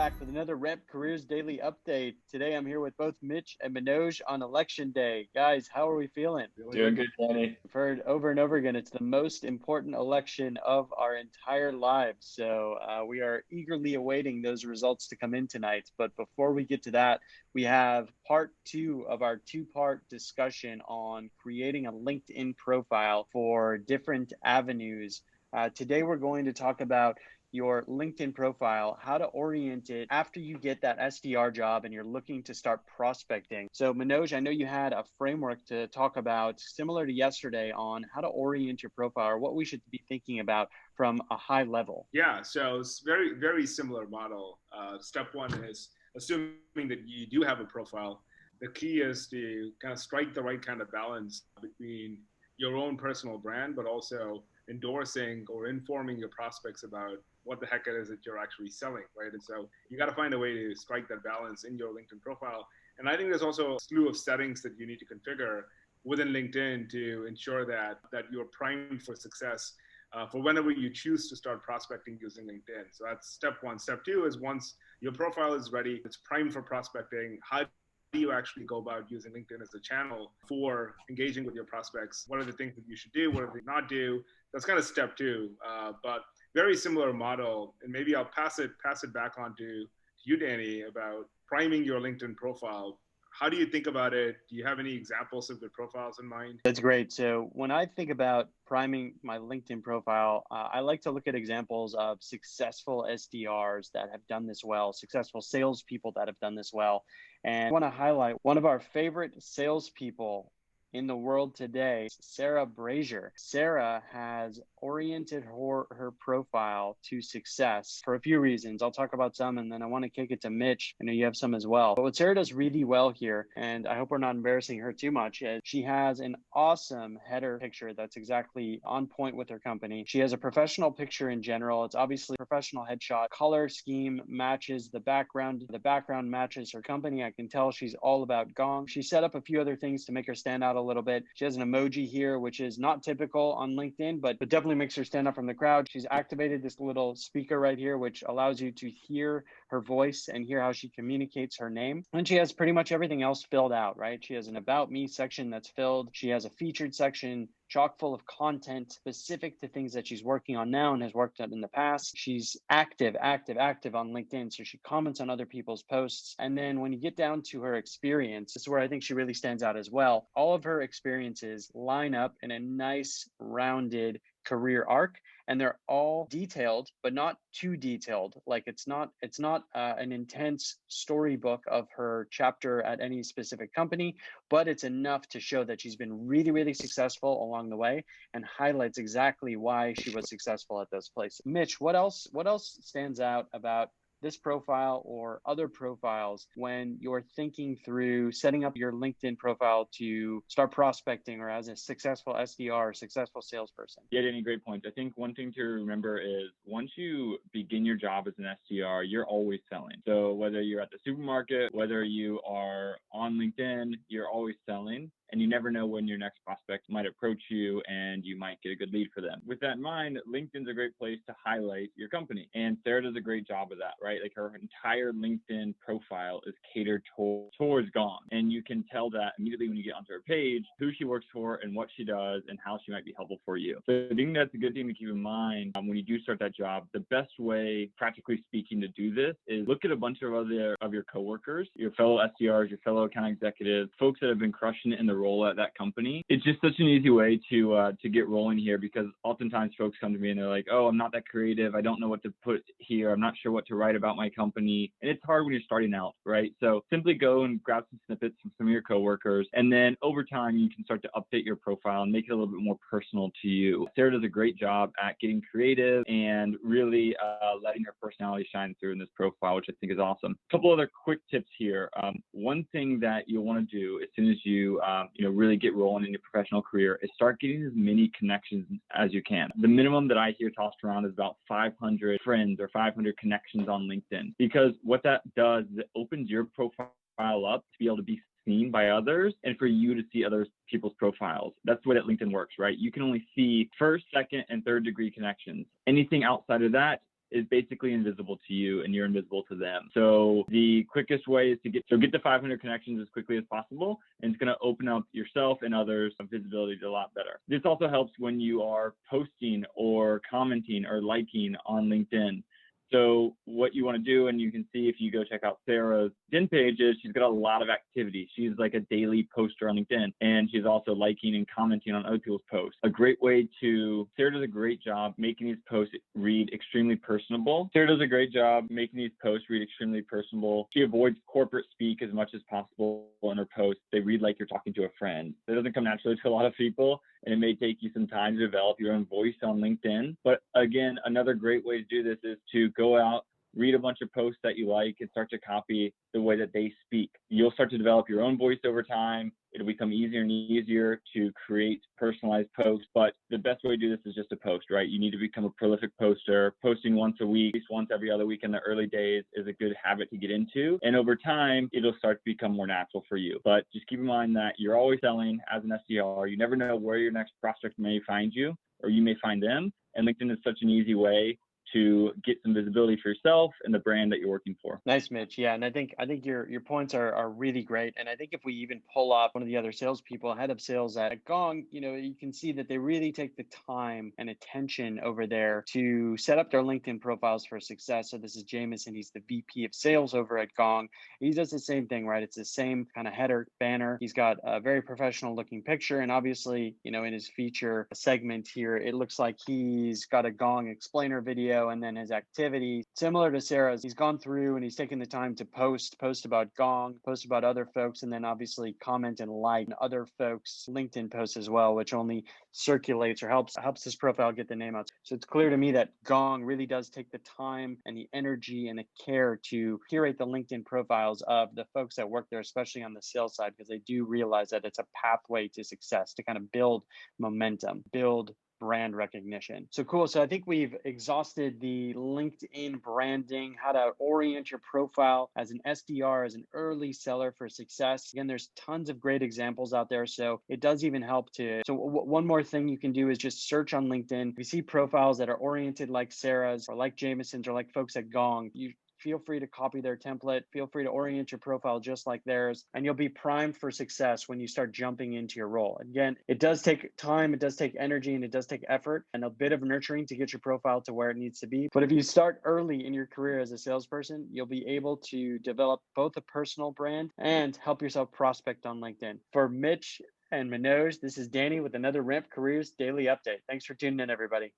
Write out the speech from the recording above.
back with another Rep Careers Daily Update. Today I'm here with both Mitch and Manoj on Election Day. Guys, how are we feeling? Doing good, Danny. We've heard over and over again, it's the most important election of our entire lives. So we are eagerly awaiting those results to come in tonight. But before we get to that, we have part 2 of our 2-part discussion on creating a LinkedIn profile for different avenues. Today we're going to talk about your LinkedIn profile, how to orient it after you get that SDR job and you're looking to start prospecting. So Manoj, I know you had a framework to talk about similar to yesterday on how to orient your profile or what we should be thinking about from a high level. Yeah, so it's very, very similar model. Step one is assuming that you do have a profile. The key is to kind of strike the right kind of balance between your own personal brand, but also endorsing or informing your prospects about what the heck it is that you're actually selling, right? And so you got to find a way to strike that balance in your LinkedIn profile. And I think there's also a slew of settings that you need to configure within LinkedIn to ensure that you're primed for success for whenever you choose to start prospecting using LinkedIn. So that's step one. Step two is once your profile is ready, it's primed for prospecting, how do you actually go about using LinkedIn as a channel for engaging with your prospects? What are the things that you should do? What are they not do? That's kind of step two, but very similar model. And maybe I'll pass it back on to you, Danny, about priming your LinkedIn profile. How do you think about it? Do you have any examples of good profiles in mind? That's great. So when I think about priming my LinkedIn profile, I like to look at examples of successful SDRs that have done this well, successful salespeople that have done this well. And I want to highlight one of our favorite salespeople in the world today, Sarah Brazier. Sarah has oriented her profile to success for a few reasons. I'll talk about some, and then I want to kick it to Mitch. I know you have some as well. But what Sarah does really well here, and I hope we're not embarrassing her too much, is she has an awesome header picture that's exactly on point with her company. She has a professional picture in general. It's obviously a professional headshot. Color scheme matches the background. The background matches her company. I can tell she's all about Gong. She set up a few other things to make her stand out a little bit. She has an emoji here, which is not typical on LinkedIn, but definitely makes her stand out from the crowd. She's activated this little speaker right here, which allows you to hear her voice and hear how she communicates her name. And she has pretty much everything else filled out, right? She has an about me section that's filled. She has a featured section chock full of content specific to things that she's working on now and has worked on in the past. She's active on LinkedIn. So she comments on other people's posts. And then when you get down to her experience, this is where I think she really stands out as well. All of her experiences line up in a nice rounded career arc, and they're all detailed, but not too detailed. Like it's not an intense storybook of her chapter at any specific company, but it's enough to show that she's been really, really successful along the way and highlights exactly why she was successful at those places. Mitch, what else stands out about this profile or other profiles when you're thinking through setting up your LinkedIn profile to start prospecting or as a successful SDR or successful salesperson? Yeah, Danny, great point. I think one thing to remember is once you begin your job as an SDR, you're always selling. So whether you're at the supermarket, whether you are on LinkedIn, you're always selling. And you never know when your next prospect might approach you and you might get a good lead for them. With that in mind, LinkedIn's a great place to highlight your company. And Sarah does a great job of that, right? Like her entire LinkedIn profile is catered towards Gong. And you can tell that immediately when you get onto her page, who she works for and what she does and how she might be helpful for you. So I think that's a good thing to keep in mind when you do start that job. The best way, practically speaking, to do this is look at a bunch of your coworkers, your fellow SDRs, your fellow account executives, folks that have been crushing it in the role at that company. It's just such an easy way to get rolling here, because oftentimes folks come to me and they're like, oh, I'm not that creative. I don't know what to put here. I'm not sure what to write about my company. And it's hard when you're starting out, right? So simply go and grab some snippets from some of your coworkers. And then over time, you can start to update your profile and make it a little bit more personal to you. Sarah does a great job at getting creative and really letting her personality shine through in this profile, which I think is awesome. A couple other quick tips here. One thing that you'll want to do as soon as you really get rolling in your professional career is start getting as many connections as you can. The minimum that I hear tossed around is about 500 friends or 500 connections on LinkedIn, because what that does is it opens your profile up to be able to be seen by others and for you to see other people's profiles. That's the way that LinkedIn works, right? You can only see first, second, and third degree connections. Anything outside of that is basically invisible to you and you're invisible to them. So the quickest way is to get to 500 connections as quickly as possible, and it's going to open up yourself and others visibility a lot better. This also helps when you are posting or commenting or liking on LinkedIn. So what you want to do, and you can see if you go check out Sarah's LinkedIn pages, she's got a lot of activity. She's like a daily poster on LinkedIn, and she's also liking and commenting on other people's posts. Sarah does a great job making these posts read extremely personable. She avoids corporate speak as much as possible in her posts. They read like you're talking to a friend. That doesn't come naturally to a lot of people, and it may take you some time to develop your own voice on LinkedIn. But again, another great way to do this is to go out, read a bunch of posts that you like, and start to copy the way that they speak. You'll start to develop your own voice over time. It'll become easier and easier to create personalized posts, but the best way to do this is just to post, right? You need to become a prolific poster. Posting once a week, at least once every other week in the early days is a good habit to get into. And over time, it'll start to become more natural for you. But just keep in mind that you're always selling as an SDR. You never know where your next prospect may find you, or you may find them. And LinkedIn is such an easy way to get some visibility for yourself and the brand that you're working for. Nice, Mitch. Yeah, and I think your points are really great. And I think if we even pull up one of the other salespeople, head of sales at Gong, you can see that they really take the time and attention over there to set up their LinkedIn profiles for success. So this is Jameson. He's the VP of sales over at Gong. He does the same thing, right? It's the same kind of header banner. He's got a very professional looking picture. And obviously, in his feature segment here, it looks like he's got a Gong explainer video, and then his activity similar to Sarah's. He's gone through and he's taken the time to post about Gong, post about other folks, and then obviously comment and like other folks' LinkedIn posts as well, which only circulates or helps his profile get the name out. So it's clear to me that Gong really does take the time and the energy and the care to curate the LinkedIn profiles of the folks that work there, especially on the sales side, because they do realize that it's a pathway to success to kind of build momentum, build brand recognition. So cool. So I think we've exhausted the LinkedIn branding, how to orient your profile as an SDR, as an early seller for success. Again, there's tons of great examples out there. So it does even help one more thing you can do is just search on LinkedIn. If you see profiles that are oriented like Sarah's or like Jameson's or like folks at Gong, you feel free to copy their template. Feel free to orient your profile just like theirs, and you'll be primed for success when you start jumping into your role. Again, it does take time, it does take energy, and it does take effort and a bit of nurturing to get your profile to where it needs to be. But if you start early in your career as a salesperson, you'll be able to develop both a personal brand and help yourself prospect on LinkedIn. For Mitch and Manoj, this is Danny with another Ramp Careers Daily Update. Thanks for tuning in, everybody.